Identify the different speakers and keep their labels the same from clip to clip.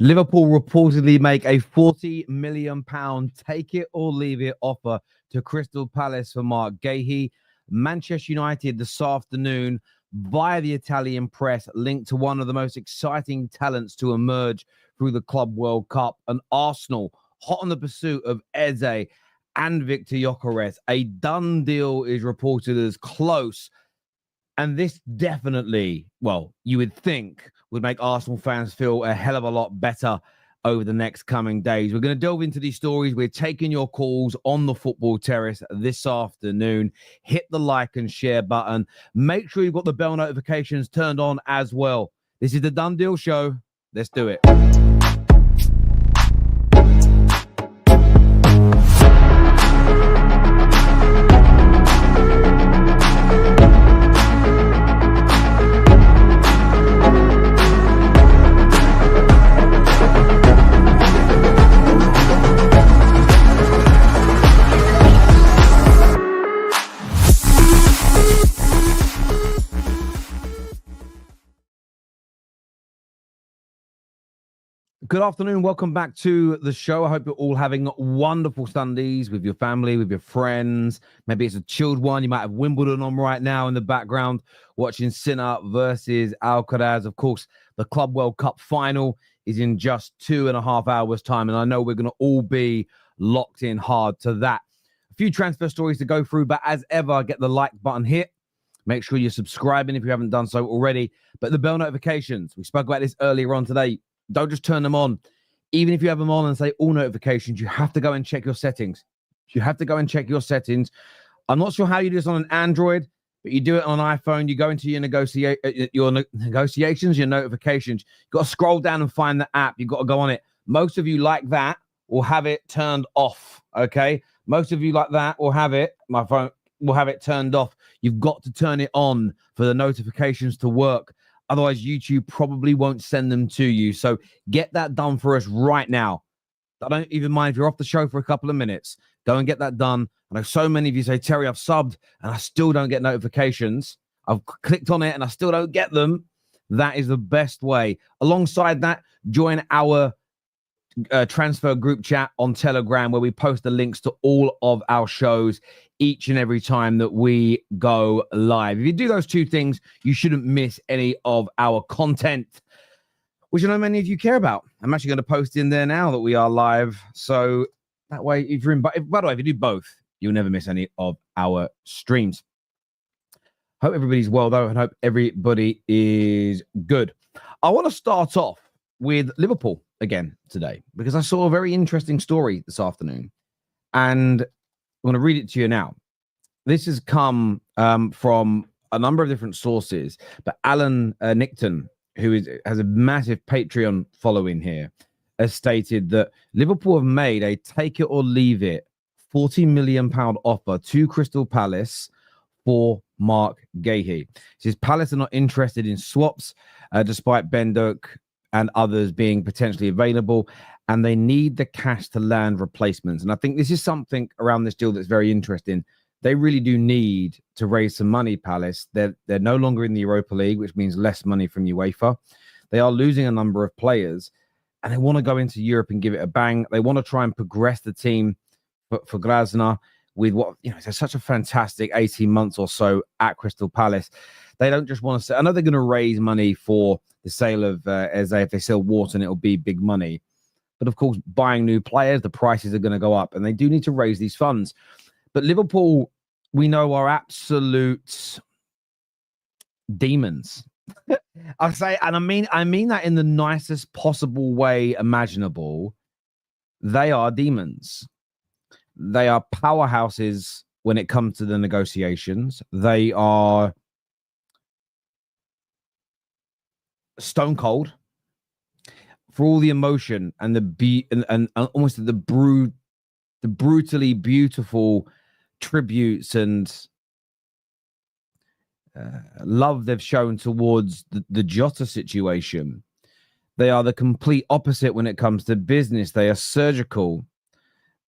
Speaker 1: Liverpool reportedly make a £40 million take it or leave it offer to Crystal Palace for Marc Guehi. Manchester United this afternoon, via the Italian press, linked to one of the most exciting talents to emerge through the Club World Cup. And Arsenal, hot on the pursuit of Eze and Victor Gyokeres. A done deal is reported as close. And this definitely, well, you would think would make Arsenal fans feel a hell of a lot better over the next coming days. We're going to delve into these stories. We're taking your calls on the Football Terrace this afternoon. Hit the like and share button. Make sure you've got the bell notifications turned on as well. This is the Done Deal Show. Let's do it. Good afternoon. Welcome back to the show. I hope you're all having wonderful Sundays with your family, with your friends. Maybe it's a chilled one. You might have Wimbledon on right now in the background, watching Sinner versus Alcaraz. Of course, the Club World Cup final is in just 2.5 hours' time, and I know we're going to all be locked in hard to that. A few transfer stories to go through, but as ever, get the like button hit. Make sure you're subscribing if you haven't done so already. But the bell notifications, we spoke about this earlier on today. Don't just turn them on. Even if you have them on and say all notifications, you have to go and check your settings. You have to go and check your settings. I'm not sure how you do this on an Android, but you do it on an iPhone. You go into your negotiations, your notifications. You've got to scroll down and find the app. You've got to go on it. Most of you like that will have it turned off, okay? Most of you like that will have it, my phone will have it turned off. You've got to turn it on for the notifications to work. Otherwise, YouTube probably won't send them to you. So get that done for us right now. I don't even mind if you're off the show for a couple of minutes. Go and get that done. I know so many of you say, Terry, I've subbed and I still don't get notifications. I've clicked on it and I still don't get them. That is the best way. Alongside that, join our transfer group chat on Telegram, where we post the links to all of our shows each and every time that we go live. If you do those two things, you shouldn't miss any of our content, which I know many of you care about. I'm actually going to post in there now that we are live. So that way, if you're in, by the way, if you do both, you'll never miss any of our streams. Hope everybody's well, though, and hope everybody is good. I want to start off with Liverpool again today, because I saw a very interesting story this afternoon, and I'm going to read it to you now. This has come from a number of different sources, but Alan Nickton, who has a massive Patreon following here, has stated that Liverpool have made a take it or leave it £40 million offer to Crystal Palace for Marc Guehi. He says Palace are not interested in swaps, despite Benduk and others being potentially available, and they need the cash to land replacements. And I think this is something around this deal that's very interesting. They really do need to raise some money, Palace. They're no longer in the Europa League, which means less money from UEFA. They are losing a number of players, and they want to go into Europe and give it a bang. They want to try and progress the team for Glasner with what, you know, it's such a fantastic 18 months or so at Crystal Palace. They don't just want to say, I know they're going to raise money for the sale of Eze. If they sell Wharton, it'll be big money. But of course, buying new players, the prices are going to go up, and they do need to raise these funds. But Liverpool, we know, are absolute demons. I say, and I mean that in the nicest possible way imaginable. They are demons. They are powerhouses when it comes to the negotiations. They are stone cold for all the emotion and and almost the brutally beautiful tributes and love they've shown towards the Jota situation. They are the complete opposite when it comes to business. They are surgical,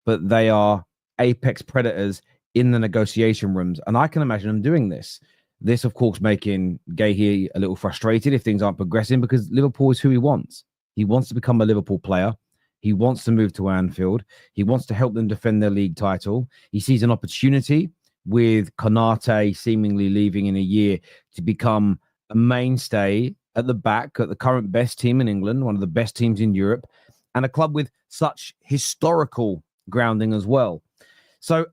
Speaker 1: but they are apex predators in the negotiation rooms. And I can imagine them doing this. This, of course, making Guehi a little frustrated if things aren't progressing, because Liverpool is who he wants. He wants to become a Liverpool player. He wants to move to Anfield. He wants to help them defend their league title. He sees an opportunity with Konate seemingly leaving in a year to become a mainstay at the back at the current best team in England, one of the best teams in Europe, and a club with such historical grounding as well. So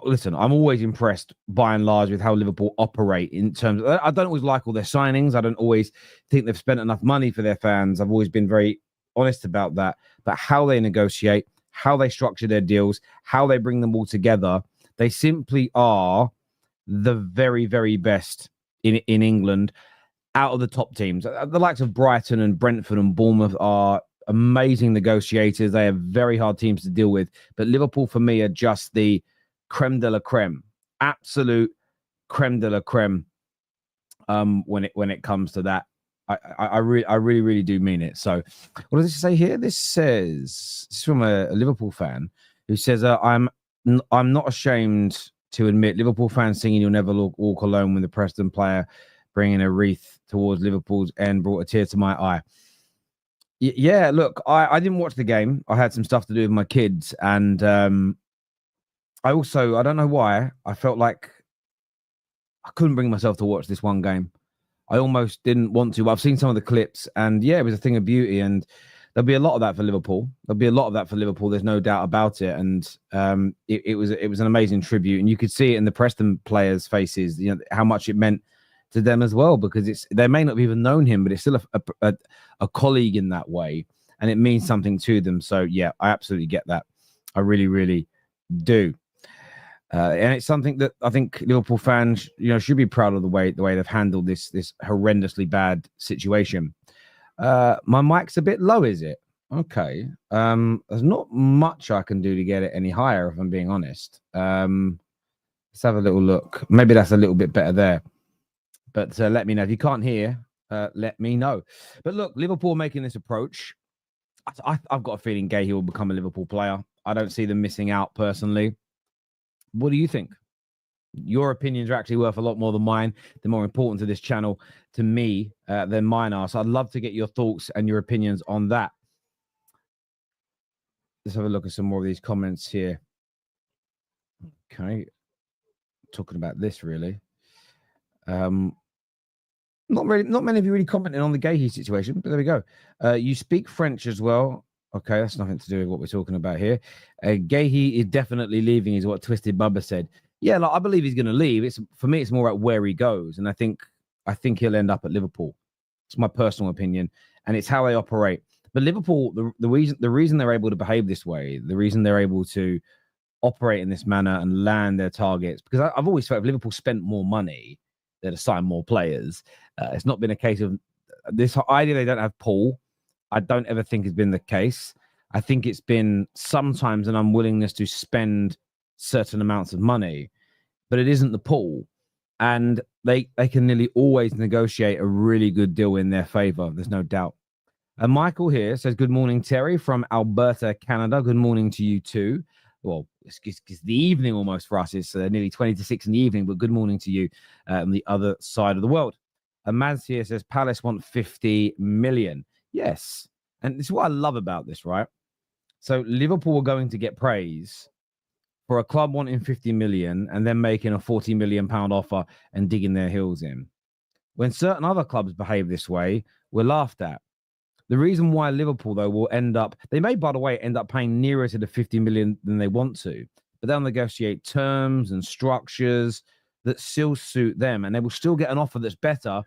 Speaker 1: listen, I'm always impressed by and large with how Liverpool operate in terms of, I don't always like all their signings. I don't always think they've spent enough money for their fans. I've always been very honest about that. But how they negotiate, how they structure their deals, how they bring them all together, they simply are the very, very best in England out of the top teams. The likes of Brighton and Brentford and Bournemouth are amazing negotiators. They have very hard teams to deal with. But Liverpool, for me, are just the creme de la creme, absolute creme de la creme. When it comes to that, I really do mean it. So, what does this say here? This is from a Liverpool fan who says, "I'm not ashamed to admit Liverpool fans singing 'You'll Never Walk Alone' when the Preston player bringing a wreath towards Liverpool's end brought a tear to my eye." Yeah, look, I didn't watch the game. I had some stuff to do with my kids, and I don't know why, I felt like I couldn't bring myself to watch this one game. I almost didn't want to. I've seen some of the clips, and yeah, it was a thing of beauty, and there'll be a lot of that for Liverpool. There's no doubt about it, and it was an amazing tribute, and you could see it in the Preston players' faces, you know, how much it meant to them as well, because they may not have even known him, but it's still a colleague in that way, and it means something to them. So yeah, I absolutely get that. I really, really do. And it's something that I think Liverpool fans, should be proud of the way they've handled this horrendously bad situation. My mic's a bit low, is it? Okay. There's not much I can do to get it any higher, if I'm being honest. Let's have a little look. Maybe that's a little bit better there. But let me know. If you can't hear, let me know. But look, Liverpool making this approach. I've got a feeling Guehi will become a Liverpool player. I don't see them missing out personally. What do you think? Your opinions are actually worth a lot more than mine. They're more important to this channel, to me, than mine are. So I'd love to get your thoughts and your opinions on that. Let's have a look at some more of these comments here. Okay. Talking about this, really. Not many of you really commenting on the Guehi situation, but there we go. You speak French as well. Okay, that's nothing to do with what we're talking about here. Guehi is definitely leaving, is what Twisted Bubba said. Yeah, I believe he's going to leave. For me, it's more about where he goes, and I think he'll end up at Liverpool. It's my personal opinion, and it's how they operate. But Liverpool, the reason they're able to behave this way, the reason they're able to operate in this manner and land their targets, because I've always felt if Liverpool spent more money, they'd assign more players. It's not been a case of this idea they don't have Paul. I don't ever think has been the case. I think it's been sometimes an unwillingness to spend certain amounts of money, but it isn't the pool. And they can nearly always negotiate a really good deal in their favor. There's no doubt. And Michael here says, good morning, Terry, from Alberta, Canada. Good morning to you too. Well, it's the evening almost for us. It's nearly 20 to 6 in the evening, but good morning to you on the other side of the world. And Maz here says, Palace want 50 million. Yes. And this is what I love about this, right? So Liverpool are going to get praise for a club wanting 50 million and then making a 40 million pound offer and digging their heels in. When certain other clubs behave this way, we're laughed at. The reason why Liverpool, though, will end up paying nearer to the 50 million than they want to, but they'll negotiate terms and structures that still suit them, and they will still get an offer that's better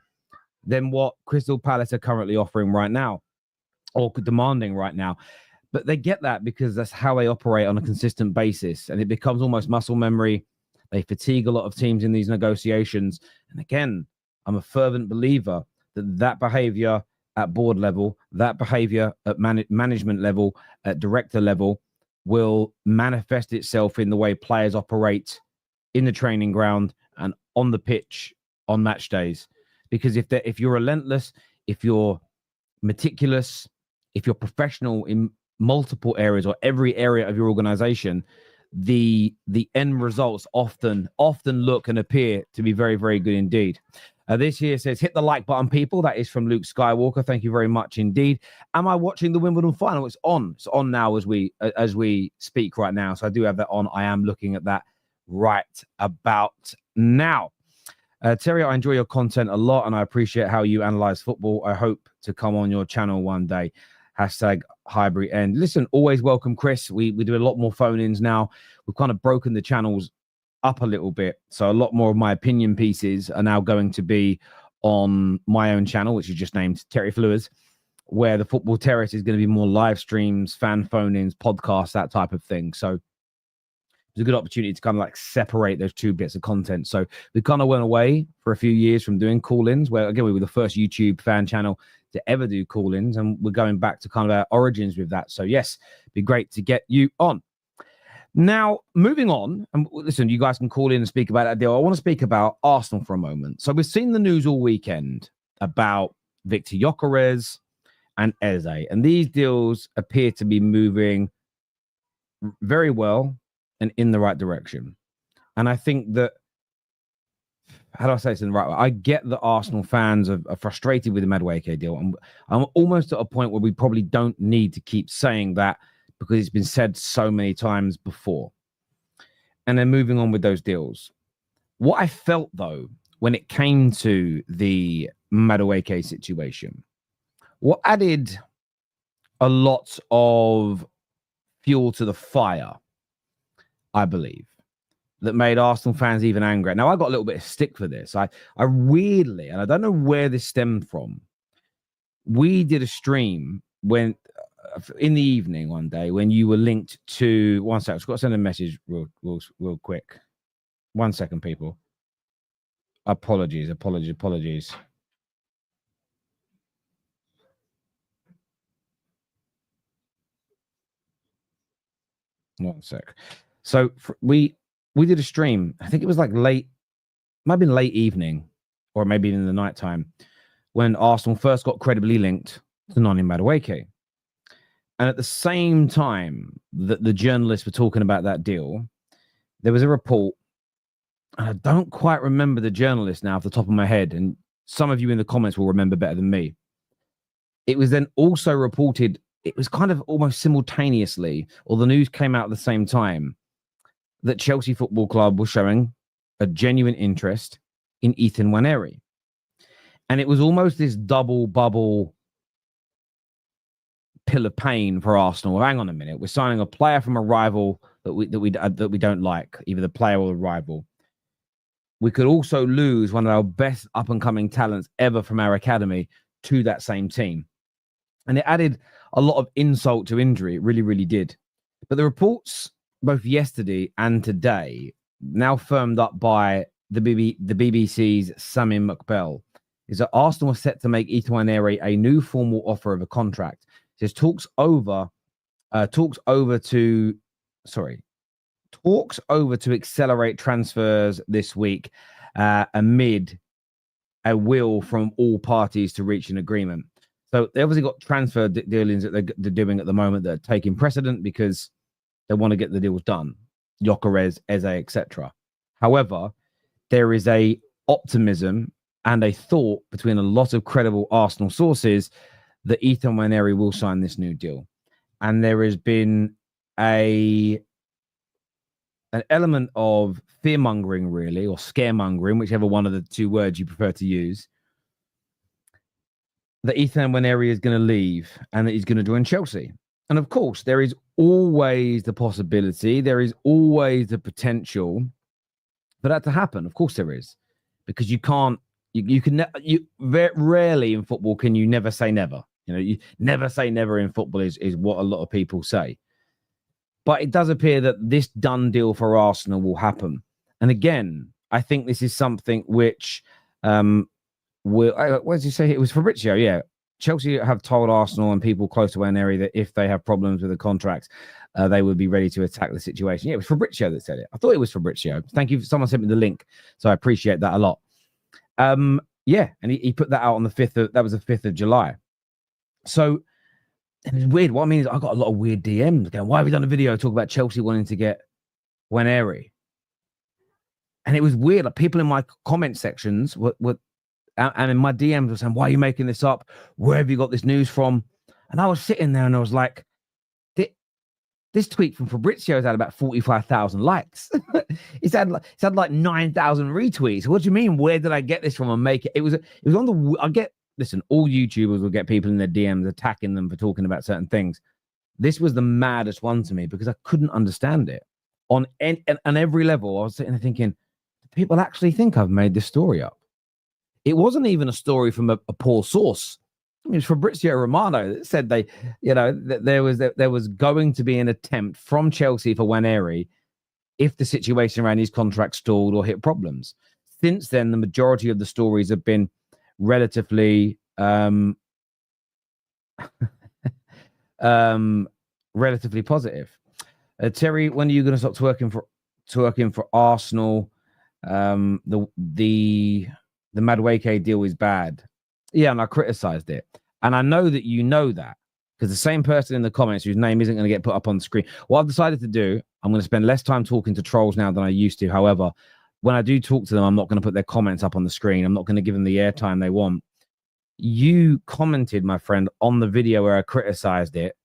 Speaker 1: than what Crystal Palace are currently offering right now or demanding right now. But they get that because that's how they operate on a consistent basis, and it becomes almost muscle memory. They fatigue a lot of teams in these negotiations. And again, I'm a fervent believer that behavior at board level, that behavior at management level, at director level, will manifest itself in the way players operate in the training ground and on the pitch on match days. Because if you're relentless, if you're meticulous, if you're professional in multiple areas or every area of your organization, the end results often look and appear to be very, very good indeed. This here says, hit the like button, people. That is from Luke Skywalker. Thank you very much indeed. Am I watching the Wimbledon final? It's on. It's on now as we speak right now. So I do have that on. I am looking at that right about now. Terry, I enjoy your content a lot, and I appreciate how you analyze football. I hope to come on your channel one day. Hashtag Highbury End. Listen, always welcome, Chris. We do a lot more phone-ins now. We've kind of broken the channels up a little bit. So a lot more of my opinion pieces are now going to be on my own channel, which is just named Terry Flewers, where the Football Terrace is going to be more live streams, fan phone-ins, podcasts, that type of thing. So it's a good opportunity to kind of like separate those two bits of content. So we kind of went away for a few years from doing call-ins, where again, we were the first YouTube fan channel to ever do call-ins, and we're going back to kind of our origins with that. So yes, it'd be great to get you on. Now, moving on, and listen, you guys can call in and speak about that deal. I want to speak about Arsenal for a moment. So we've seen the news all weekend about Victor Gyokeres and Eze, and these deals appear to be moving very well and in the right direction. And I think that, how do I say this in the right way? I get that Arsenal fans are frustrated with the Madueke deal. I'm almost at a point where we probably don't need to keep saying that, because it's been said so many times before. And then moving on with those deals. What I felt, though, when it came to the Madueke situation, what added a lot of fuel to the fire, I believe, that made Arsenal fans even angrier. Now, I got a little bit of stick for this. I weirdly, and I don't know where this stemmed from, we did a stream when in the evening one day when you were linked to one second. I've got to send a message real quick. 1 second, people. Apologies. 1 sec. So we did a stream. I think it was like late, might have been late evening, or maybe in the nighttime, when Arsenal first got credibly linked to Noni Madueke. And at the same time that the journalists were talking about that deal, there was a report, and I don't quite remember the journalist now off the top of my head, and some of you in the comments will remember better than me. It was then also reported, it was kind of almost simultaneously, or the news came out at the same time, that Chelsea Football Club was showing a genuine interest in Ethan Nwaneri. And it was almost this double bubble pill of pain for Arsenal. Hang on a minute, we're signing a player from a rival that we don't like, either the player or the rival. We could also lose one of our best up and coming talents ever from our academy to that same team, and it added a lot of insult to injury. It really, really did. But the reports both yesterday and today, now firmed up by the BBC's Samim Mcbell, is that Arsenal are set to make Ethan Nwaneri a new formal offer of a contract. It says talks over to accelerate transfers this week amid a will from all parties to reach an agreement. So they obviously got transfer dealings that they're doing at the moment that are taking precedent because they want to get the deals done. Gyokeres, Eze, etc. However, there is a optimism and a thought between a lot of credible Arsenal sources that Ethan Nwaneri will sign this new deal. And there has been an element of fear-mongering, really, or scaremongering, whichever one of the two words you prefer to use, that Ethan Nwaneri is going to leave and that he's going to join Chelsea. And of course, there is always the possibility, there is always the potential for that to happen. Of course there is, because you can't, you very rarely in football can you never say never. You know, you never say never in football is what a lot of people say. But it does appear that this done deal for Arsenal will happen. And again, I think this is something which what did you say? It was Fabrizio, yeah. Chelsea have told Arsenal and people close to Nwaneri that if they have problems with the contract, they would be ready to attack the situation. Yeah, it was Fabrizio that said it. I thought it was Fabrizio. Thank you. Someone sent me the link, so I appreciate that a lot. Yeah, and he put that out on the 5th. That was the 5th of July. So and it's weird. What I mean is I got a lot of weird DMs going, why have we done a video talking about Chelsea wanting to get Nwaneri? And it was weird. Like people in my comment sections were And in my DMs were saying, why are you making this up? Where have you got this news from? And I was sitting there and I was like, this tweet from Fabrizio has had about 45,000 likes. It's had like 9,000 retweets. What do you mean? Where did I get this from? And make it? It was on the. Listen. All YouTubers will get people in their DMs attacking them for talking about certain things. This was the maddest one to me because I couldn't understand it on every level. I was sitting there thinking, do people actually think I've made this story up? It wasn't even a story from a poor source. I mean, it's Fabrizio Romano that said that there was going to be an attempt from Chelsea for Nwaneri if the situation around his contract stalled or hit problems. Since then, the majority of the stories have been relatively relatively positive. Terry, when are you going to stop twerking for Arsenal? The Madueke deal is bad. Yeah, and I criticized it. And I know that you know that because the same person in the comments whose name isn't going to get put up on the screen. What I've decided to do, I'm going to spend less time talking to trolls now than I used to. However, when I do talk to them, I'm not going to put their comments up on the screen. I'm not going to give them the airtime they want. You commented, my friend, on the video where I criticized it,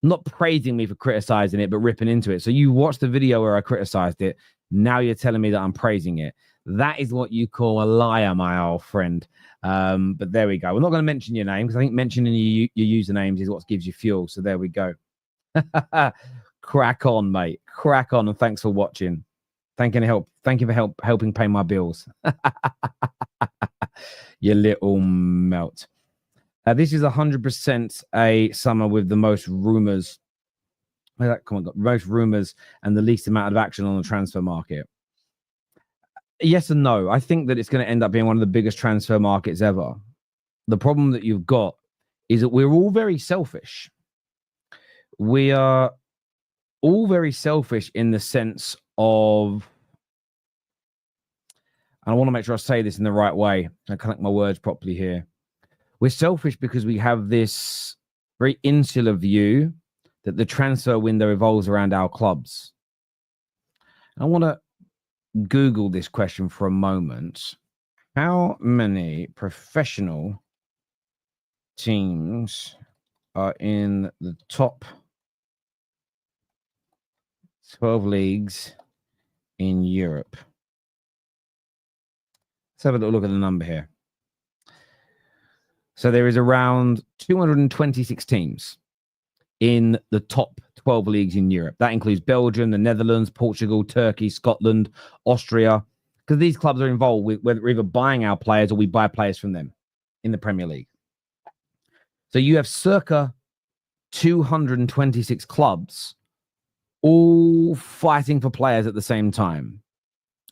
Speaker 1: not praising me for criticizing it, but ripping into it. So you watched the video where I criticized it. Now you're telling me that I'm praising it. That is what you call a liar, my old friend. But there we go. We're not going to mention your name because I think mentioning your usernames is what gives you fuel. So there we go. Crack on, mate. Crack on, and thanks for watching. Thank you for helping pay my bills. You little melt. This is 100% a summer with the most rumors. Come on, most rumors and the least amount of action on the transfer market. Yes and no. I think that it's going to end up being one of the biggest transfer markets ever. The problem that you've got is that we're all very selfish. We are all very selfish in the sense of, and I want to make sure I say this in the right way. I collect my words properly here. We're selfish because we have this very insular view that the transfer window revolves around our clubs. I want to Google this question for a moment. How many professional teams are in the top 12 leagues in Europe? Let's have a little look at the number here. So there is around 226 teams in the top 12 leagues in Europe. That includes Belgium, the Netherlands, Portugal, Turkey, Scotland, Austria, because these clubs are involved with whether we're either buying our players or we buy players from them in the Premier League. So you have circa 226 clubs all fighting for players at the same time,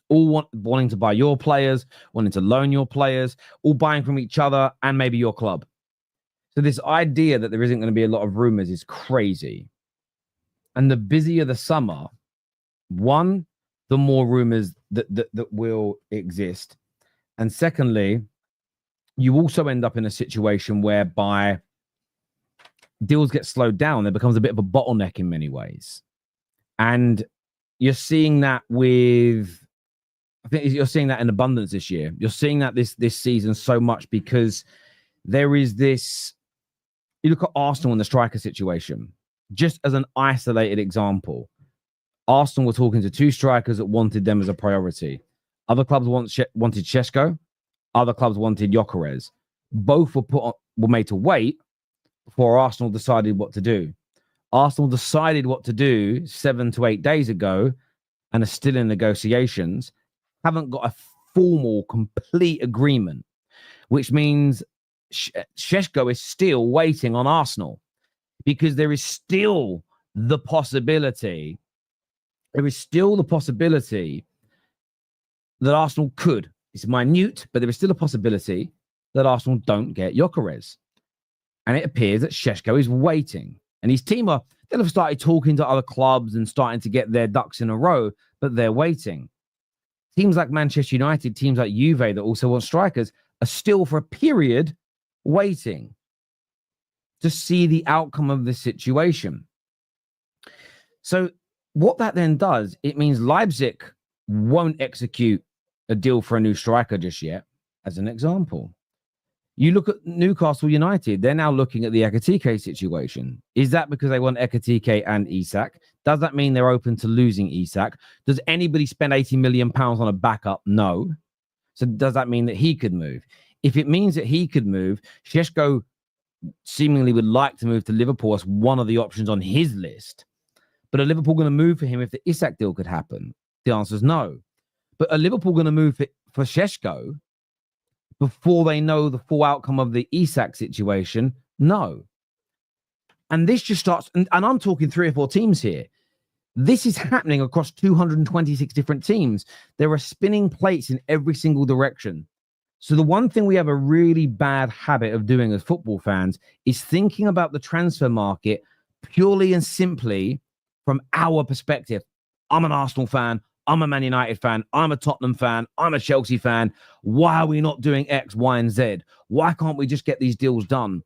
Speaker 1: all wanting to buy your players, wanting to loan your players, all buying from each other and maybe your club. So this idea that there isn't going to be a lot of rumors is crazy. And the busier the summer, one, the more rumors that will exist. And secondly, you also end up in a situation whereby deals get slowed down. There becomes a bit of a bottleneck in many ways. And you're seeing that I think you're seeing that in abundance this year. You're seeing that this season so much because there is this. You look at Arsenal and the striker situation, just as an isolated example. Arsenal were talking to two strikers that wanted them as a priority. Other clubs wanted Šeško. Other clubs wanted Gyokeres. Both were made to wait before Arsenal decided what to do. Arsenal decided what to do 7 to 8 days ago and are still in negotiations. Haven't got a formal, complete agreement, which means Šeško is still waiting on Arsenal because there is still the possibility. There is still the possibility that Arsenal could. It's minute, but there is still a possibility that Arsenal don't get Gyokeres. And it appears that Šeško is waiting. And his team they'll have started talking to other clubs and starting to get their ducks in a row, but they're waiting. Teams like Manchester United, teams like Juve that also want strikers are still for a period waiting to see the outcome of the situation. So what that then does, it means Leipzig won't execute a deal for a new striker just yet. as an example. You look at Newcastle United, they're now looking at the Ekitike situation. Is that because they want Ekitike and Isak? Does that mean they're open to losing Isak? Does anybody spend £80 million on a backup? No. So does that mean that he could move? If it means that he could move, Šeško seemingly would like to move to Liverpool as one of the options on his list. But are Liverpool going to move for him if the Isak deal could happen? The answer is no. But are Liverpool going to move for Šeško before they know the full outcome of the Isak situation? No. And this just starts, and I'm talking 3 or 4 teams here. This is happening across 226 different teams. There are spinning plates in every single direction. So the one thing we have a really bad habit of doing as football fans is thinking about the transfer market purely and simply from our perspective. I'm an Arsenal fan. I'm a Man United fan. I'm a Tottenham fan. I'm a Chelsea fan. Why are we not doing X, Y, and Z? Why can't we just get these deals done?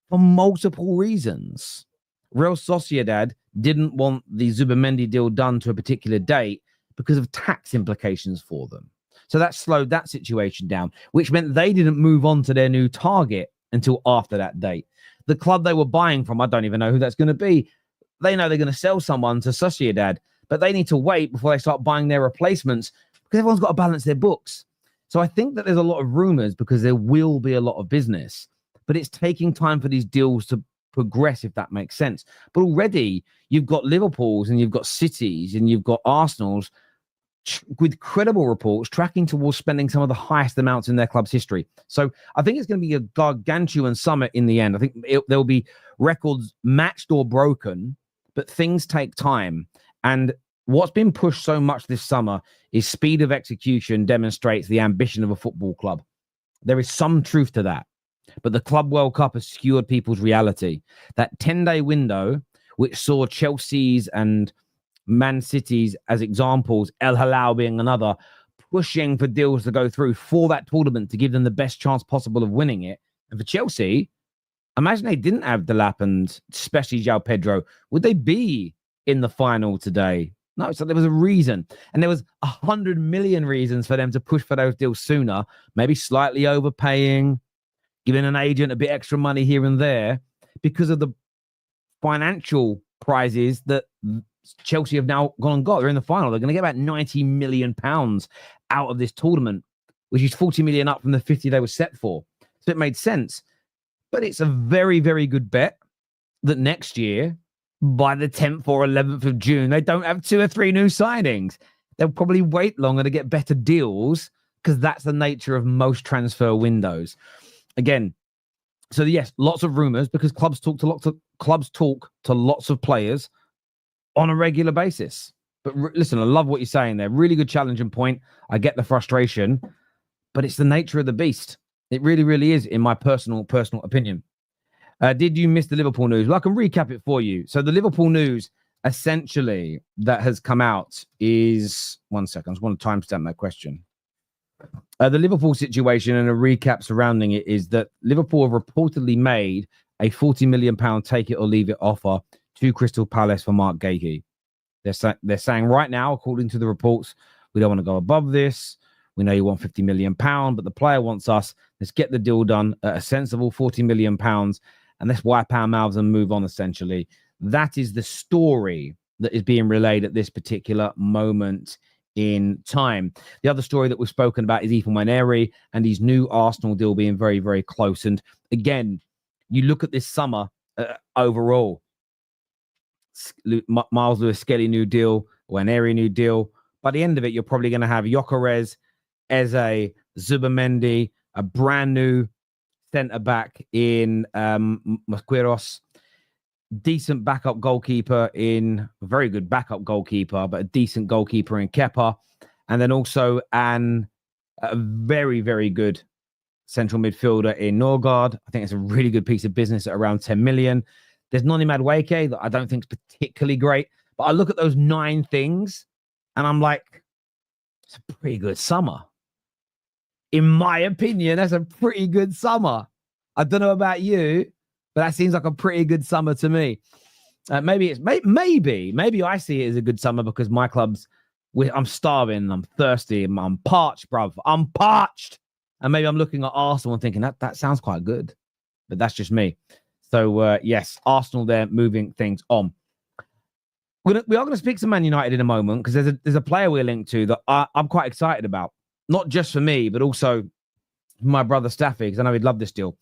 Speaker 1: For multiple reasons. Real Sociedad didn't want the Zubimendi deal done to a particular date because of tax implications for them. So that slowed that situation down, which meant they didn't move on to their new target until after that date. The club they were buying from, I don't even know who that's going to be. They know they're going to sell someone to Sociedad, but they need to wait before they start buying their replacements because everyone's got to balance their books. So I think that there's a lot of rumors because there will be a lot of business, but it's taking time for these deals to progress, if that makes sense. But already you've got Liverpool's and you've got City's and you've got Arsenal's with credible reports tracking towards spending some of the highest amounts in their club's history. So I think it's going to be a gargantuan summer in the end. I think there will be records matched or broken, but things take time. And what's been pushed so much this summer is speed of execution demonstrates the ambition of a football club. There is some truth to that. But the Club World Cup has skewered people's reality. That 10-day window, which saw Chelsea's and Man City's as examples, El Hilal being another, pushing for deals to go through for that tournament to give them the best chance possible of winning it. And for Chelsea, imagine they didn't have Delap and especially João Pedro. Would they be in the final today? No, so there was a reason. And there was 100 million reasons for them to push for those deals sooner, maybe slightly overpaying, giving an agent a bit extra money here and there because of the financial prizes that Chelsea have now gone and got. They're in the final. They're going to get about £90 million out of this tournament, which is 40 million up from the 50 they were set for. So it made sense. But it's a very, very good bet that next year, by the 10th or 11th of June, they don't have 2 or 3 new signings. They'll probably wait longer to get better deals because that's the nature of most transfer windows. Again, so yes, lots of rumors because clubs talk to lots of players on a regular basis. But listen, I love what you're saying there. Really good challenging point. I get the frustration, but it's the nature of the beast. It really, really is, in my personal opinion. Did you miss the Liverpool news? Well, I can recap it for you. So the Liverpool news, essentially, that has come out is... One second, I just want to timestamp that question. The Liverpool situation and a recap surrounding it is that Liverpool have reportedly made a £40 million take it or leave it offer to Crystal Palace for Marc Guehi. They're saying right now, according to the reports, we don't want to go above this. We know you want £50 million, but the player wants us. Let's get the deal done at a sensible £40 million and let's wipe our mouths and move on, essentially. That is the story that is being relayed at this particular moment in time. The other story that we've spoken about is Ethan Nwaneri and his new Arsenal deal being very, very close. And again, you look at this summer overall, Miles Lewis-Skelly new deal, Nwaneri new deal. By the end of it, you're probably going to have Gyokeres, Eze, Zubimendi, a brand new centre-back in Marc Guehi, decent backup goalkeeper in a very good backup goalkeeper, but a decent goalkeeper in Kepa. And then also a very, very good central midfielder in Norgard. I think it's a really good piece of business at around 10 million. There's Noni Madueke that I don't think is particularly great, but I look at those 9 things and I'm like, it's a pretty good summer. In my opinion, that's a pretty good summer. I don't know about you, but that seems like a pretty good summer to me. Maybe I see it as a good summer because my club's, I'm starving, I'm thirsty, I'm parched, bruv. I'm parched. And maybe I'm looking at Arsenal and thinking that sounds quite good. But that's just me. So, yes, Arsenal there moving things on. We are going to speak to Man United in a moment because there's a player we're linked to that I'm quite excited about. Not just for me, but also my brother Staffy, because I know he'd love this deal.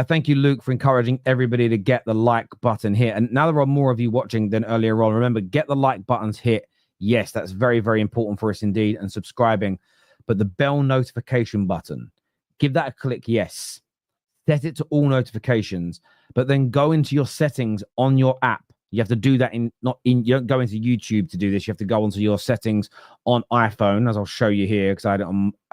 Speaker 1: Thank you, Luke, for encouraging everybody to get the like button hit. And now there are more of you watching than earlier on. Remember, get the like buttons hit. Yes, that's very, very important for us indeed. And subscribing. But the bell notification button, give that a click, yes. Set it to all notifications. But then go into your settings on your app. You have to do that you don't go into YouTube to do this. You have to go onto your settings on iPhone, as I'll show you here, because I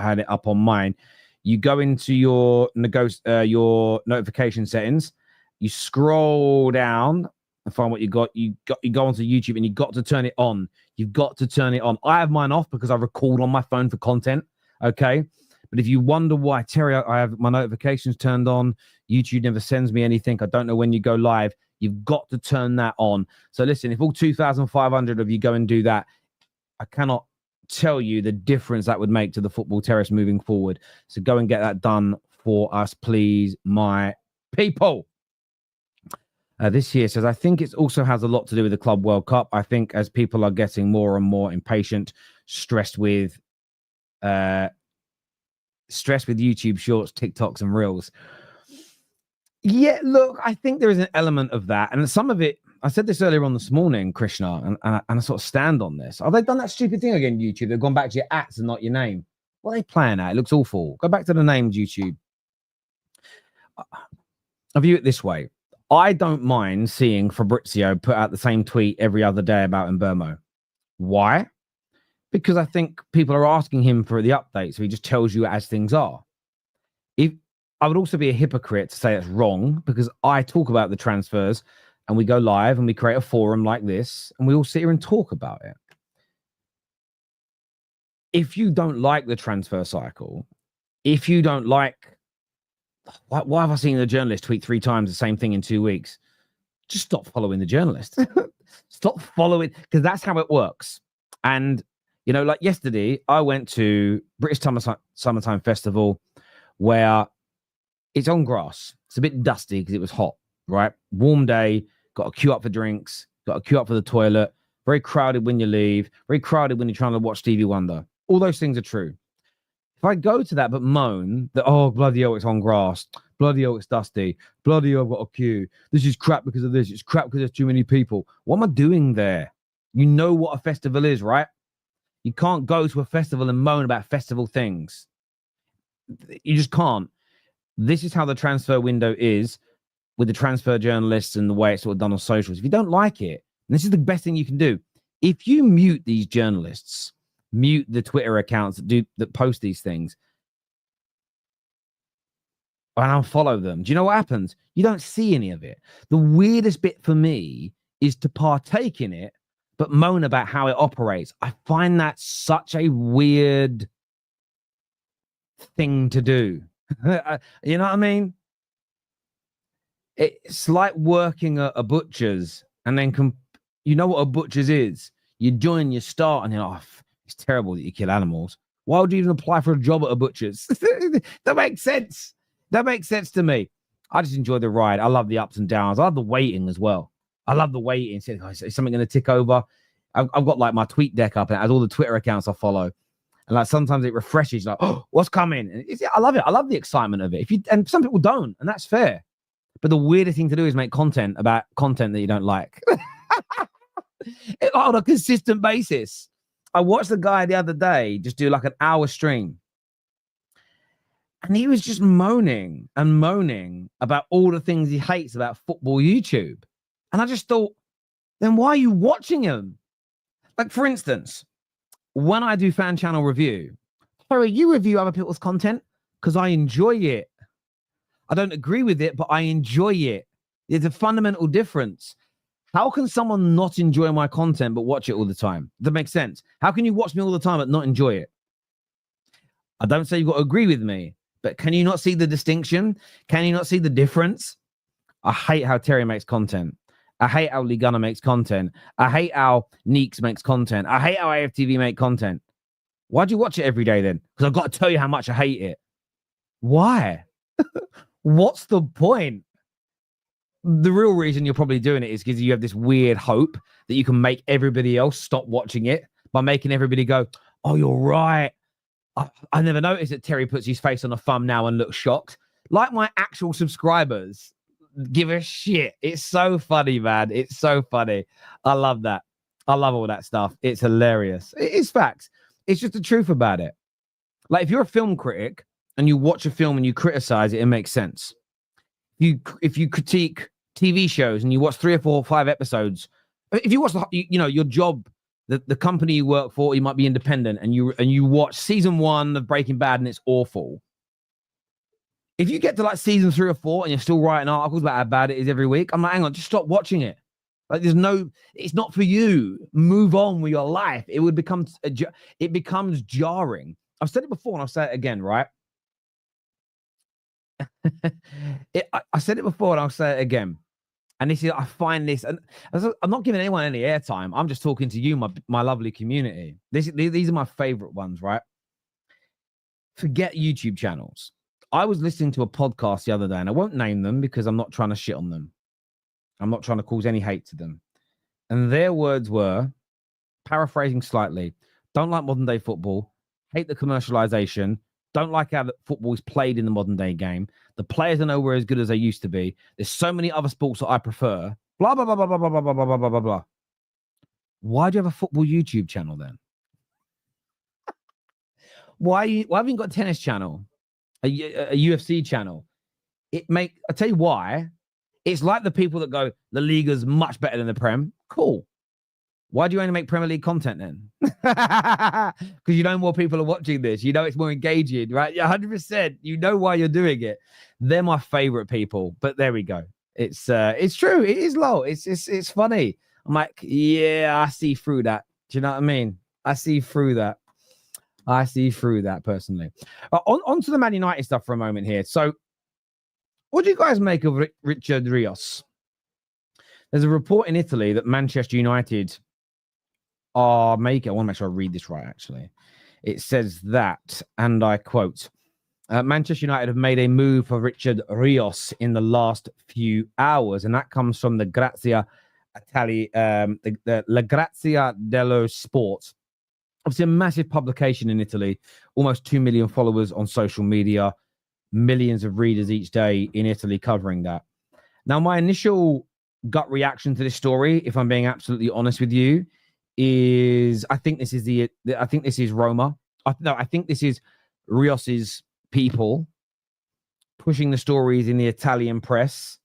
Speaker 1: had it up on mine. You go into your notification settings. You scroll down and find what you got. You go onto YouTube and you got to turn it on. You've got to turn it on. I have mine off because I record on my phone for content. Okay. But if you wonder why, Terry, I have my notifications turned on. YouTube never sends me anything. I don't know when you go live. You've got to turn that on. So listen, if all 2,500 of you go and do that, I cannot tell you the difference that would make to the Football Terrace moving forward. So go and get that done for us, please, my people. This year says, I think it also has a lot to do with the Club World Cup. I think as people are getting more and more impatient, stressed with YouTube Shorts, TikToks, and Reels. Yeah, look, I think there is an element of that. And some of it, I said this earlier on this morning, Krishna, and I sort of stand on this. Have they done that stupid thing again, YouTube? They've gone back to your ats and not your name. What are they playing at? It looks awful. Go back to the names, YouTube. I view it this way. I don't mind seeing Fabrizio put out the same tweet every other day about Mbermo. Why? Because I think people are asking him for the update, so he just tells you as things are. I would also be a hypocrite to say it's wrong, because I talk about the transfers and we go live and we create a forum like this and we all sit here and talk about it. If you don't like the transfer cycle, if you don't like, why have I seen the journalist tweet 3 times the same thing in 2 weeks? Just stop following the journalist. Stop following, because that's how it works. And, you know, like yesterday, I went to British Summertime Festival where it's on grass. It's a bit dusty because it was hot, right? Warm day, got to queue up for drinks, got to queue up for the toilet. Very crowded when you leave, very crowded when you're trying to watch Stevie Wonder. All those things are true. If I go to that but moan that, oh, bloody hell, it's on grass. Bloody hell, it's dusty. Bloody hell, I've got a queue. This is crap because of this. It's crap because there's too many people. What am I doing there? You know what a festival is, right? You can't go to a festival and moan about festival things. You just can't. This is how the transfer window is with the transfer journalists and the way it's sort of done on socials. If you don't like it, and this is the best thing you can do. If you mute these journalists, mute the Twitter accounts that post these things, and unfollow them, do you know what happens? You don't see any of it. The weirdest bit for me is to partake in it, but moan about how it operates. I find that such a weird thing to do. You know what I mean? It's like working at a butcher's and then you know what a butcher's is. You join, you start, and you're like, oh, it's terrible that you kill animals. Why would you even apply for a job at a butcher's? That makes sense. That makes sense to me. I just enjoy the ride. I love the ups and downs. I love the waiting as well. I love the waiting. Is something going to tick over? I've got like my tweet deck up and it has all the Twitter accounts I follow. And like sometimes it refreshes, like, oh, what's coming? And I love it. I love the excitement of it. And some people don't, and that's fair. But the weirdest thing to do is make content about content that you don't like. On a consistent basis. I watched the guy the other day just do like an hour stream. And he was just moaning and moaning about all the things he hates about football YouTube. And I just thought, then why are you watching him? Like, for instance, when I do fan channel review, sorry, you review other people's content because I enjoy it. I don't agree with it, but I enjoy it. There's a fundamental difference. How can someone not enjoy my content but watch it all the time? That makes sense. How can you watch me all the time but not enjoy it? I don't say you've got to agree with me, but can you not see the distinction? Can you not see the difference? I hate how Terry makes content. I hate how Lee Gunner makes content. I hate how Neeks makes content. I hate how AFTV make content. Why do you watch it every day then? Because I've got to tell you how much I hate it. Why? What's the point? The real reason you're probably doing it is because you have this weird hope that you can make everybody else stop watching it by making everybody go, oh, you're right. I never noticed that Terry puts his face on a thumbnail and looks shocked. Like my actual subscribers give a shit. It's so funny, man. It's so funny. I love that. I love all that stuff. It's hilarious. It is facts. It's just the truth about it. Like if you're a film critic and you watch a film and you criticize it, it makes sense. If you critique TV shows and you watch 3 or 4 or 5 episodes, if you watch your job, the company you work for, you might be independent, and you watch season 1 of Breaking Bad and it's awful. If you get to like season 3 or 4 and you're still writing articles about how bad it is every week, I'm like, hang on, just stop watching it. Like it's not for you. Move on with your life. It becomes jarring. I've said it before and I'll say it again, right? I said it before and I'll say it again. And this is, I find this, and I'm not giving anyone any airtime. I'm just talking to you, my lovely community. These are my favorite ones, right? Forget YouTube channels. I was listening to a podcast the other day, and I won't name them because I'm not trying to shit on them. I'm not trying to cause any hate to them. And their words were, paraphrasing slightly, don't like modern day football, hate the commercialization, don't like how football is played in the modern day game. The players are nowhere as good as they used to be. There's so many other sports that I prefer. Blah, blah, blah, blah, blah, blah, blah, blah, blah, blah, blah. Why do you have a football YouTube channel then? Why haven't you got a tennis channel? A UFC channel? I tell you why. It's like the people that go, the Liga's much better than the Prem. Cool. Why do you only make Premier League content then? Because you know more people are watching this. You know it's more engaging, right? 100%. You know why you're doing it. They're my favorite people. But there we go. It's true. It is low. It's funny. I'm like, yeah, I see through that. Do you know what I mean? I see through that. I see through that personally. On to the Man United stuff for a moment here. So, what do you guys make of Richard Ríos? There's a report in Italy that Manchester United are making. I want to make sure I read this right, actually. It says that, and I quote, Manchester United have made a move for Richard Ríos in the last few hours, and that comes from the Grazia Italia, the La Grazia dello Sport. Obviously, a massive publication in Italy, almost 2 million followers on social media, millions of readers each day in Italy covering that. Now, my initial gut reaction to this story, if I'm being absolutely honest with you, is I think this is Roma. I think this is Rios's people pushing the stories in the Italian press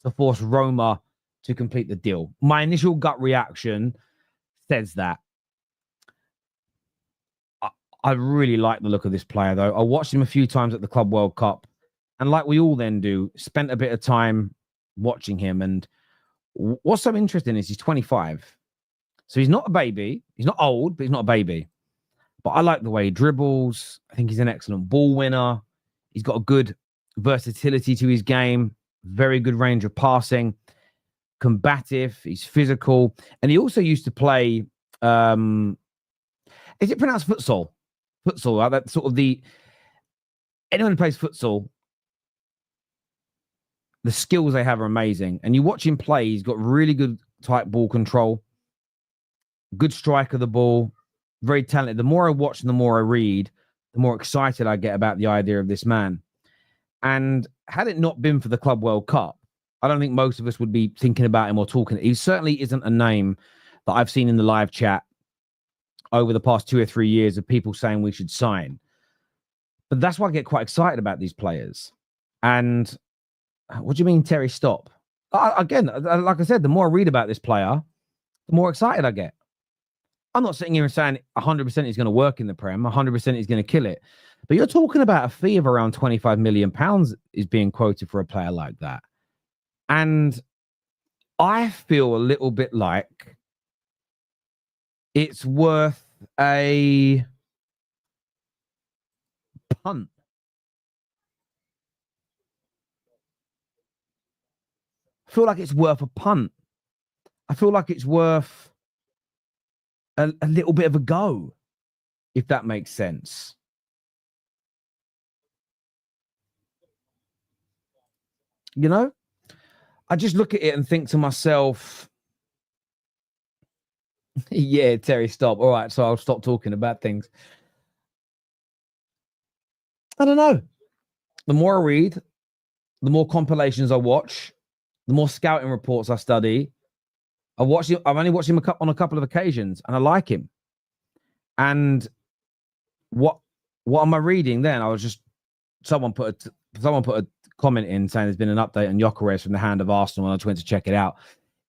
Speaker 1: to force Roma to complete the deal. My initial gut reaction says that. I really like the look of this player, though. I watched him a few times at the Club World Cup, and like we all then do, spent a bit of time watching him. And what's so interesting is he's 25. So he's not a baby. He's not old, but he's not a baby. But I like the way he dribbles. I think he's an excellent ball winner. He's got a good versatility to his game, very good range of passing, combative. He's physical. And he also used to play, is it pronounced futsal? Futsal, that's sort of anyone who plays futsal, the skills they have are amazing. And you watch him play, he's got really good tight ball control, good strike of the ball, very talented. The more I watch and the more I read, the more excited I get about the idea of this man. And had it not been for the Club World Cup, I don't think most of us would be thinking about him or talking. He certainly isn't a name that I've seen in the live chat over the past 2 or 3 years of people saying we should sign. But that's why I get quite excited about these players. And what do you mean, Terry, stop? Again, like I said, the more I read about this player, the more excited I get. I'm not sitting here and saying 100% he's going to work in the Prem, 100% he's going to kill it. But you're talking about a fee of around £25 million is being quoted for a player like that. And I feel a little bit like it's worth a punt. I feel like it's worth a punt. I feel like it's worth a little bit of a go, if that makes sense. You know, I just look at it and think to myself, yeah, Terry, stop. All right, so I'll stop talking about things. I don't know. The more I read, the more compilations I watch, the more scouting reports I study. I've only watched him on a couple of occasions, and I like him. And what am I reading then? I was just someone put a comment in saying there's been an update on Gyokeres from the hand of Arsenal, and I just went to check it out.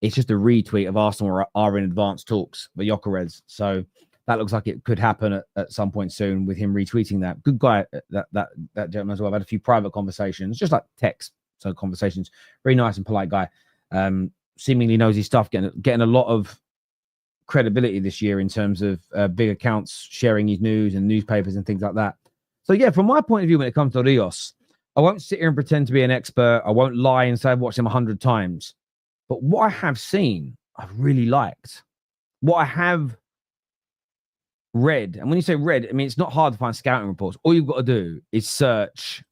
Speaker 1: It's just a retweet of Arsenal are in advanced talks for Gyokeres. So that looks like it could happen at some point soon with him retweeting that. Good guy, that gentleman as well. I've had a few private conversations, just like text, so conversations. Very nice and polite guy. Seemingly knows his stuff, getting a lot of credibility this year in terms of big accounts sharing his news and newspapers and things like that. So yeah, from my point of view, when it comes to Ríos, I won't sit here and pretend to be an expert. I won't lie and say I've watched him 100 times. But what I have seen, I've really liked. What I have read, and when you say read, I mean, it's not hard to find scouting reports. All you've got to do is search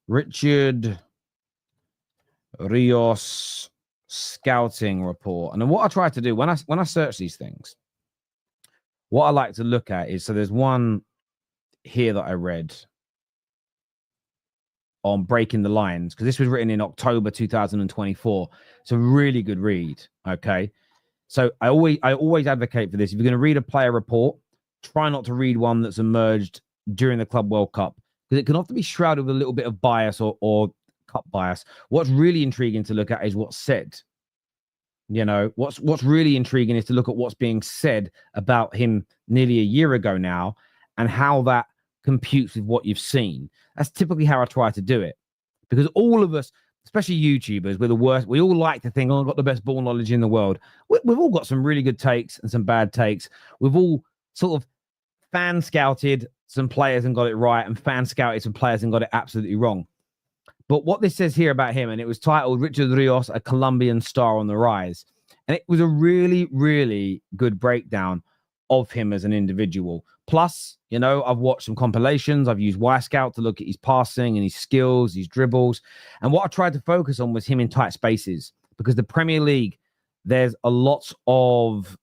Speaker 1: Richard Ríos scouting report. And then what I try to do when I search these things, what I like to look at is, so there's one here that I read on breaking the lines, because this was written in October 2024. It's a really good read. Okay. So I always advocate for this. If you're going to read a player report, try not to read one that's emerged during the Club World Cup, because it can often be shrouded with a little bit of bias or cup bias. What's really intriguing to look at is what's said. You know, what's really intriguing is to look at what's being said about him nearly a year ago now, and how that computes with what you've seen. That's typically how I try to do it, because all of us, especially YouTubers, we're the worst. We all like to think, oh, I've got the best ball knowledge in the world. We've all got some really good takes and some bad takes. We've all sort of fan scouted some players and got it right, and fan scouted some players and got it absolutely wrong. But what this says here about him, and it was titled Richard Ríos, a Colombian star on the rise. And it was a really, really good breakdown of him as an individual. Plus, you know, I've watched some compilations. I've used Y-Scout to look at his passing and his skills, his dribbles. And what I tried to focus on was him in tight spaces, because the Premier League, there's a lot of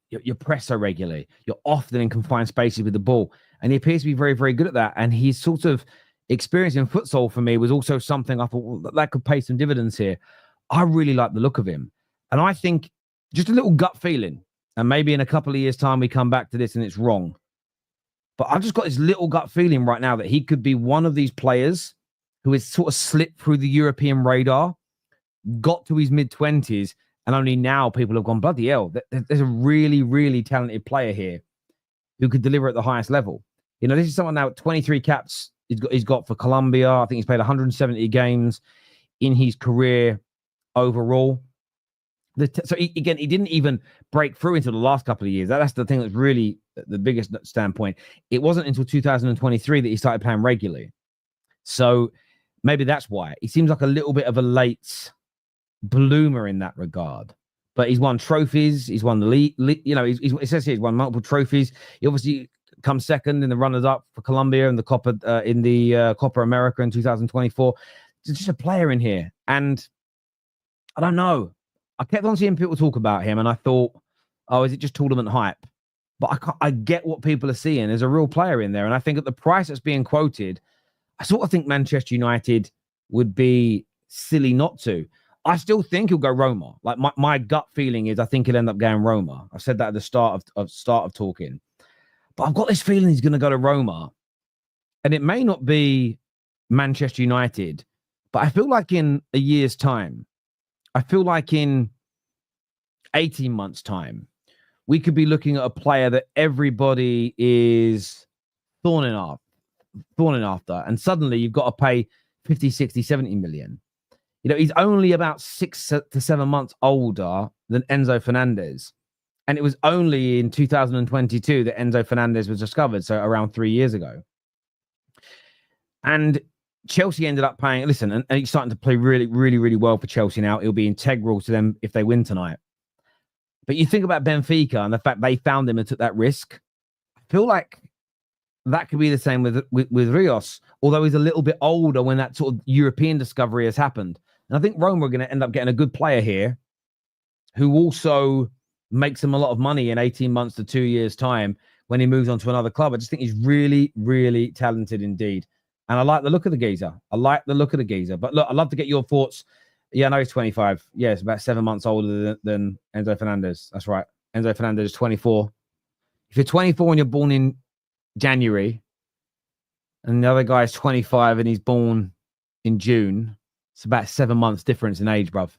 Speaker 1: you press so regularly. You're often in confined spaces with the ball. And he appears to be very, very good at that. And his sort of experience in futsal for me was also something I thought, well, that could pay some dividends here. I really like the look of him. And I think just a little gut feeling, and maybe in a couple of years' time we come back to this and it's wrong. But I've just got this little gut feeling right now that he could be one of these players who has sort of slipped through the European radar, got to his mid-20s, and only now people have gone, bloody hell, there's a really, really talented player here who could deliver at the highest level. You know, this is someone now, 23 caps he's got for Colombia. I think he's played 170 games in his career overall. So he didn't even break through until the last couple of years. That's the thing that's really the biggest standpoint. It wasn't until 2023 that he started playing regularly. So maybe that's why. He seems like a little bit of a late bloomer in that regard. But he's won trophies. He's won the league. You know, it says here he's won multiple trophies. He obviously comes second in the runners-up for Colombia in the Copa America in 2024. There's just a player in here, and I don't know. I kept on seeing people talk about him, and I thought, oh, is it just tournament hype? But I get what people are seeing. There's a real player in there, and I think at the price that's being quoted, I sort of think Manchester United would be silly not to. I still think he'll go Roma. Like my gut feeling is I think he'll end up going Roma. I said that at the start of talking. But I've got this feeling he's going to go to Roma. And it may not be Manchester United, but I feel like in a year's time, I feel like in 18 months' time, we could be looking at a player that everybody is thorning after. And suddenly you've got to pay 50, 60, 70 million. You know, he's only about 6 to 7 months older than Enzo Fernandez. And it was only in 2022 that Enzo Fernandez was discovered, so around 3 years ago. And Chelsea ended up paying, listen, and he's starting to play really, really, really well for Chelsea now. It'll be integral to them if they win tonight. But you think about Benfica and the fact they found him and took that risk. I feel like that could be the same with Rios, although he's a little bit older when that sort of European discovery has happened. And I think Roma are going to end up getting a good player here who also makes them a lot of money in 18 months to 2 years' time when he moves on to another club. I just think he's really, really talented indeed. And I like the look of the geezer. But look, I'd love to get your thoughts. Yeah, I know he's 25. Yeah, it's about 7 months older than Enzo Fernandez. That's right. Enzo Fernandez is 24. If you're 24 and you're born in January, and the other guy is 25 and he's born in June, it's about 7 months difference in age, bruv.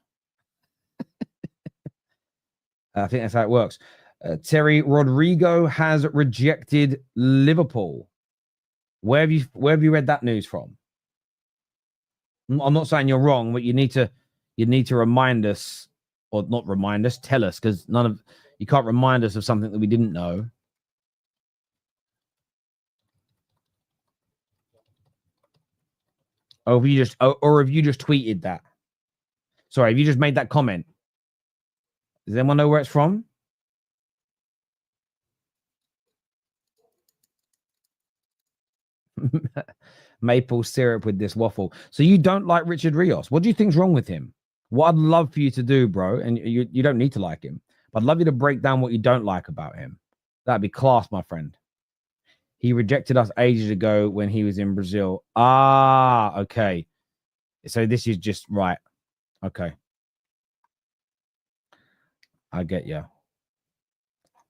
Speaker 1: I think that's how it works. Terry, Rodrygo has rejected Liverpool. Where have you read that news from? I'm not saying you're wrong, but you need to remind us, or not remind us, tell us, because you can't remind us of something that we didn't know. Or have you just tweeted that? Sorry, have you just made that comment? Does anyone know where it's from? Maple syrup with this waffle. So you don't like Richard Ríos. What do you think's wrong with him? What I'd love for you to do, bro, and you don't need to like him, but I'd love you to break down what you don't like about him. That'd be class, my friend. He rejected us ages ago when he was in Brazil. Ah, okay. So this is just right. Okay. I get you.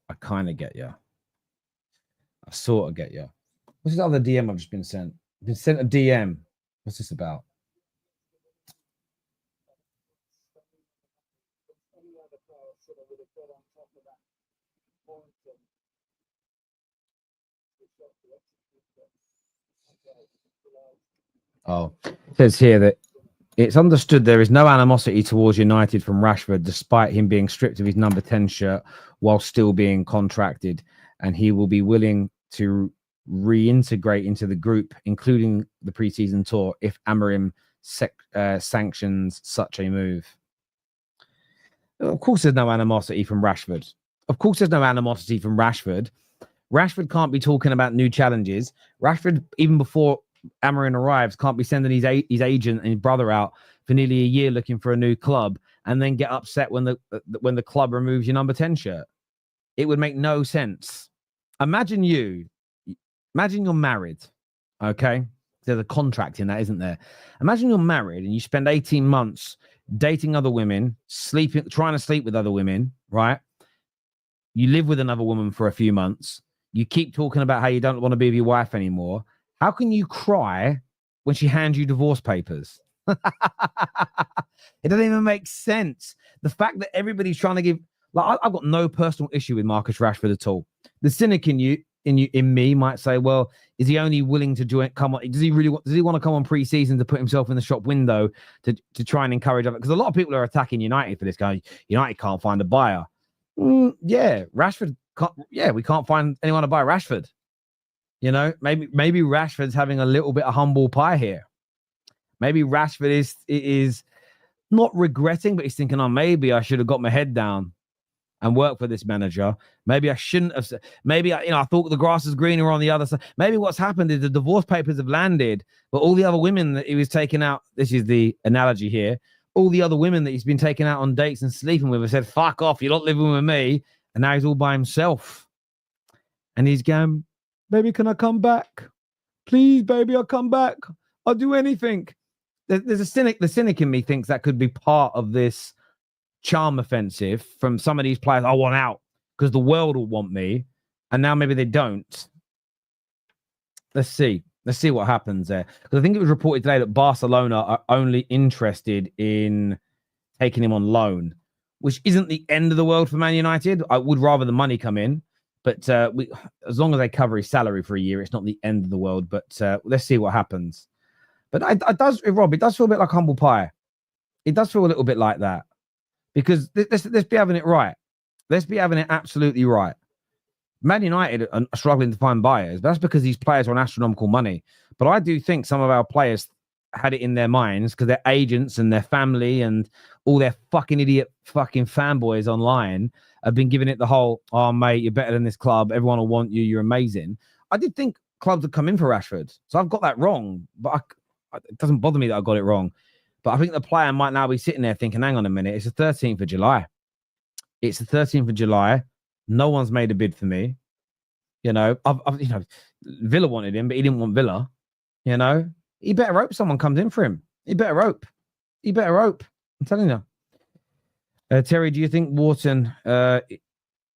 Speaker 1: I kind of get you. I sort of get you. What's this other DM I've just been sent? I've been sent a DM. What's this about? Oh, it says here that it's understood there is no animosity towards United from Rashford, despite him being stripped of his number 10 shirt while still being contracted, and he will be willing to reintegrate into the group, including the preseason tour, if Amorim sanctions such a move. Of course, there's no animosity from Rashford. Rashford can't be talking about new challenges. Rashford, even before Amorim arrives, can't be sending his agent and his brother out for nearly a year looking for a new club and then get upset when the club removes your number 10 shirt. It would make no sense. Imagine you're married, okay? There's a contract in that, isn't there? Imagine you're married and you spend 18 months dating other women, trying to sleep with other women, right? You live with another woman for a few months. You keep talking about how you don't want to be with your wife anymore. How can you cry when she hands you divorce papers? It doesn't even make sense. The fact that everybody's trying to give, like, I've got no personal issue with Marcus Rashford at all. The cynic in me might say, well, is he only willing to join? Come on, does he want to come on pre-season to put himself in the shop window to try and encourage other? Because a lot of people are attacking United for this guy. United can't find a buyer. Yeah, Rashford can't. Yeah, we can't find anyone to buy Rashford. You know, maybe Rashford's having a little bit of humble pie here. Maybe Rashford is not regretting, but he's thinking, oh, maybe I should have got my head down and worked for this manager. Maybe I shouldn't have. Maybe I thought the grass was greener on the other side. Maybe what's happened is the divorce papers have landed, but all the other women that he was taking out, this is the analogy here, all the other women that he's been taking out on dates and sleeping with have said, fuck off, you're not living with me. And now he's all by himself. And he's going, baby, can I come back? Please, baby, I'll come back. I'll do anything. There's a cynic. The cynic in me thinks that could be part of this charm offensive from some of these players. I want out because the world will want me. And now maybe they don't. Let's see. Let's see what happens there. Because I think it was reported today that Barcelona are only interested in taking him on loan, which isn't the end of the world for Man United. I would rather the money come in. But as long as they cover his salary for a year, it's not the end of the world. But let's see what happens. But it does feel a bit like humble pie. It does feel a little bit like that. Because let's be having it right. Let's be having it absolutely right. Man United are struggling to find buyers. That's because these players are on astronomical money. But I do think some of our players had it in their minds because their agents and their family and all their fucking idiot fucking fanboys online have been giving it the whole, oh, mate, you're better than this club. Everyone will want you. You're amazing. I did think clubs have come in for Rashford. So I've got that wrong, but it doesn't bother me that I got it wrong. But I think the player might now be sitting there thinking, hang on a minute, it's the 13th of July. It's the 13th of July. No one's made a bid for me. I've Villa wanted him, but he didn't want Villa. He better hope someone comes in for him. He better hope. I'm telling you. Terry, do you think Wharton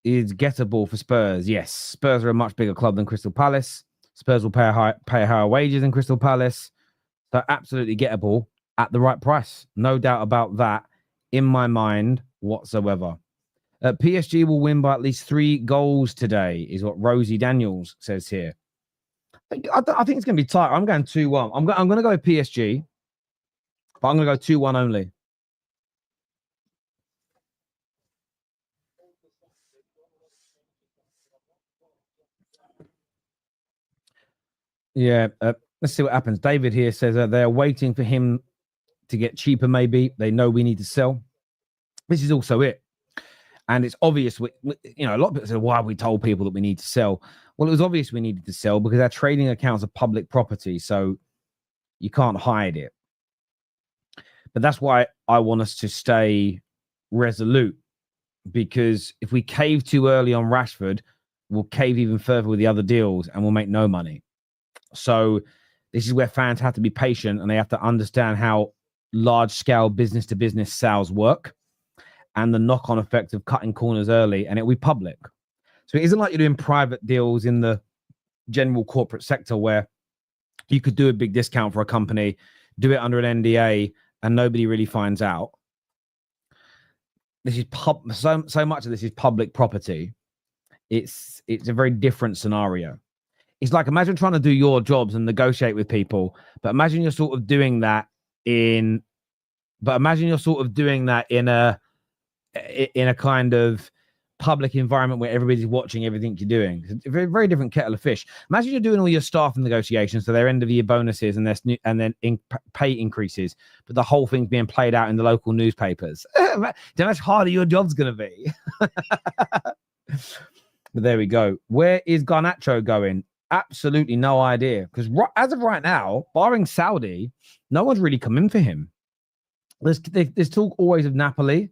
Speaker 1: is gettable for Spurs? Yes. Spurs are a much bigger club than Crystal Palace. Spurs will pay higher wages than Crystal Palace. So absolutely gettable at the right price. No doubt about that in my mind whatsoever. PSG will win by at least 3 goals today, is what Rosie Daniels says here. I think it's going to be tight. I'm going 2-1. I'm going to go with PSG, but I'm going to go 2-1 only. Yeah, let's see what happens. David here says they're waiting for him to get cheaper, maybe. They know we need to sell. This is also it. And it's obvious, a lot of people say, why have we told people that we need to sell? Well, it was obvious we needed to sell because our trading accounts are public property, so you can't hide it. But that's why I want us to stay resolute, because if we cave too early on Rashford, we'll cave even further with the other deals and we'll make no money. So this is where fans have to be patient and they have to understand how large-scale business-to-business sales work and the knock-on effect of cutting corners early, and it'll be public. So it isn't like you're doing private deals in the general corporate sector where you could do a big discount for a company, do it under an NDA, and nobody really finds out. This is so much of this is public property. It's a very different scenario. It's like, imagine trying to do your jobs and negotiate with people, but imagine you're sort of doing that in a kind of public environment where everybody's watching everything you're doing. It's a very, very different kettle of fish. Imagine you're doing all your staff negotiations, so their end of year bonuses and then pay increases, but the whole thing's being played out in the local newspapers. Do you know how much harder your job's going to be? But there we go. Where is Garnacho going? Absolutely no idea. Because as of right now, barring Saudi, no one's really come in for him. There's talk always of Napoli,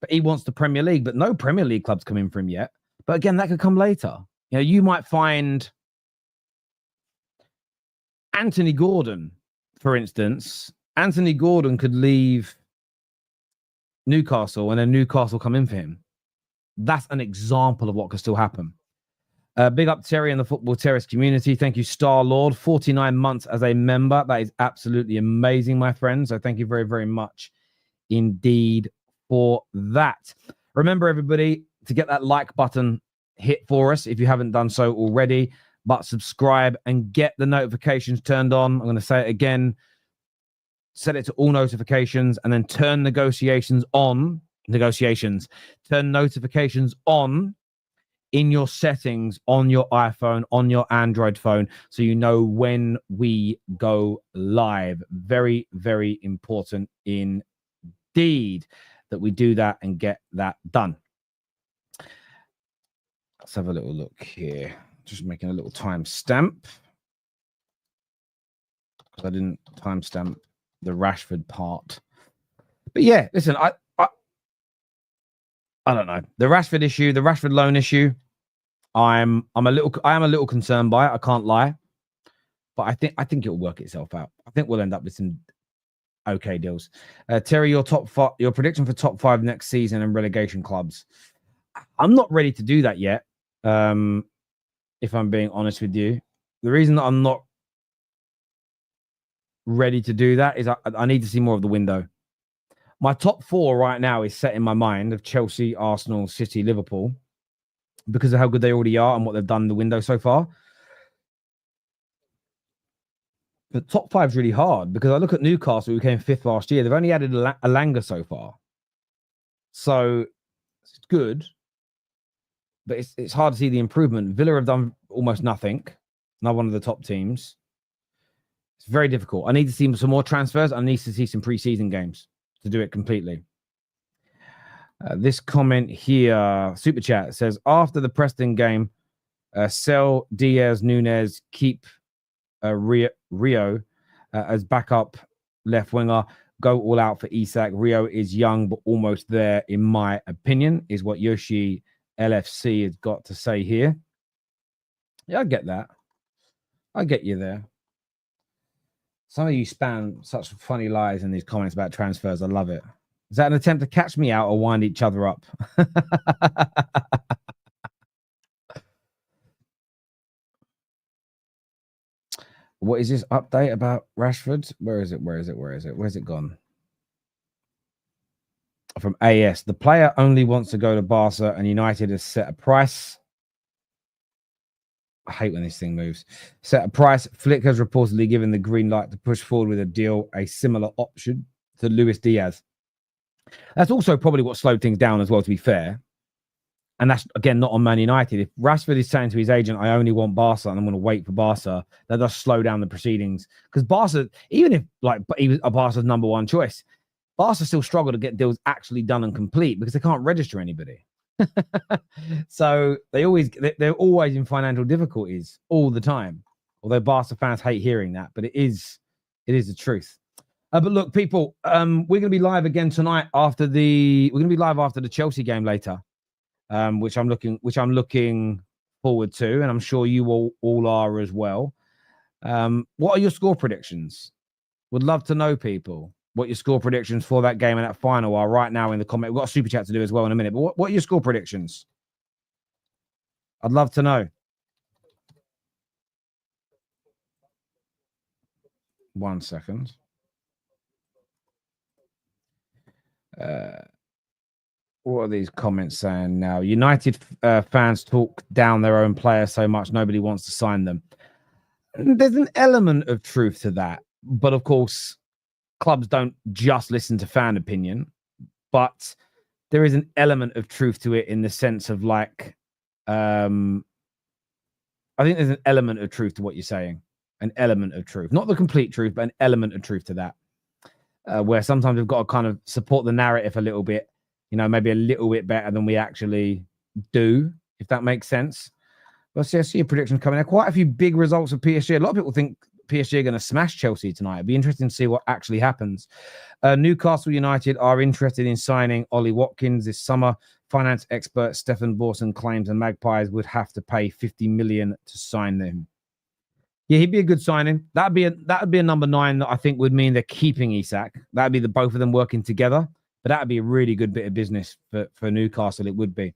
Speaker 1: but he wants the Premier League, but no Premier League clubs come in for him yet. But again, that could come later. You might find Anthony Gordon, for instance. Anthony Gordon could leave Newcastle and then Newcastle come in for him. That's an example of what could still happen. Big up Terry and the Football Terrace community. Thank you, Star Lord. 49 months as a member. That is absolutely amazing, my friend. So thank you very, very much indeed for that. Remember, everybody, to get that like button hit for us if you haven't done so already, but subscribe and get the notifications turned on. I'm going to say it again. Set it to all notifications and then turn negotiations on. Turn notifications on in your settings on your iPhone, on your Android phone, so you know when we go live. Very, very important indeed that we do that and get that done. Let's have a little look here. Just making a little timestamp because I didn't timestamp the Rashford part. But yeah, listen, I don't know. The Rashford issue, the Rashford loan issue, I am a little concerned by it. I can't lie. But I think it'll work itself out. I think we'll end up with some okay deals. Terry, your prediction for top 5 next season and relegation clubs. I'm not ready to do that yet. If I'm being honest with you. The reason that I'm not ready to do that is I need to see more of the window. My top 4 right now is set in my mind of Chelsea, Arsenal, City, Liverpool, because of how good they already are and what they've done in the window so far. The top 5 is really hard because I look at Newcastle, who came 5th last year. They've only added Alanga so far. So it's good, but it's hard to see the improvement. Villa have done almost nothing. Not one of the top teams. It's very difficult. I need to see some more transfers. I need to see some preseason games to do it completely. This comment here, Super Chat, says, after the Preston game, Sell Diaz, Nunez, keep Rio as backup left winger. Go all out for Isak. Rio is young, but almost there, in my opinion, is what Yoshi LFC has got to say here. Yeah, I get that. I get you there. Some of you spam such funny lies in these comments about transfers. I love it. Is that an attempt to catch me out or wind each other up? What is this update about Rashford? Where is it? Where's it gone? From AS. The player only wants to go to Barca and United has set a price. I hate when this thing moves. Set a price. Flick has reportedly given the green light to push forward with a deal, a similar option to Luis Diaz. That's also probably what slowed things down as well, to be fair. And that's, again, not on Man United. If Rashford is saying to his agent, I only want Barca and I'm going to wait for Barca, that does slow down the proceedings. Because Barca, even if like he was Barca's number one choice, Barca still struggle to get deals actually done and complete because they can't register anybody. So they're always in financial difficulties all the time. Although Barca fans hate hearing that, but it is the truth. But look, people, we're going to be live again tonight after the Chelsea game later, which I'm looking forward to, and I'm sure you all are as well. What are your score predictions? Would love to know, people, what your score predictions for that game and that final are right now in the comment. We've got a super chat to do as well in a minute, but what are your score predictions? I'd love to know. 1 second. What are these comments saying now? United fans talk down their own players so much nobody wants to sign them. There's an element of truth to that, but of course, clubs don't just listen to fan opinion, but there is an element of truth to it in the sense of like, I think there's an element of truth to what you're saying. An element of truth, not the complete truth, but an element of truth to that. Where sometimes we've got to kind of support the narrative a little bit, maybe a little bit better than we actually do, if that makes sense. But I see a prediction coming out. Quite a few big results of PSG. A lot of people think PSG are going to smash Chelsea tonight. It'd be interesting to see what actually happens. Newcastle United are interested in signing Ollie Watkins this summer. Finance expert Stefan Borson claims the Magpies would have to pay 50 million to sign them. Yeah, he'd be a good signing. That'd be a number 9 that I think would mean they're keeping Isak. That'd be the both of them working together. But that'd be a really good bit of business for Newcastle. It would be.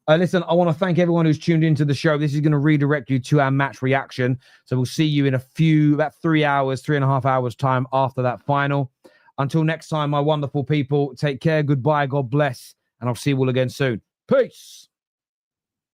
Speaker 1: Listen, I want to thank everyone who's tuned into the show. This is going to redirect you to our match reaction. So we'll see you in about 3.5 hours time after that final. Until next time, my wonderful people, take care. Goodbye. God bless. And I'll see you all again soon. Peace.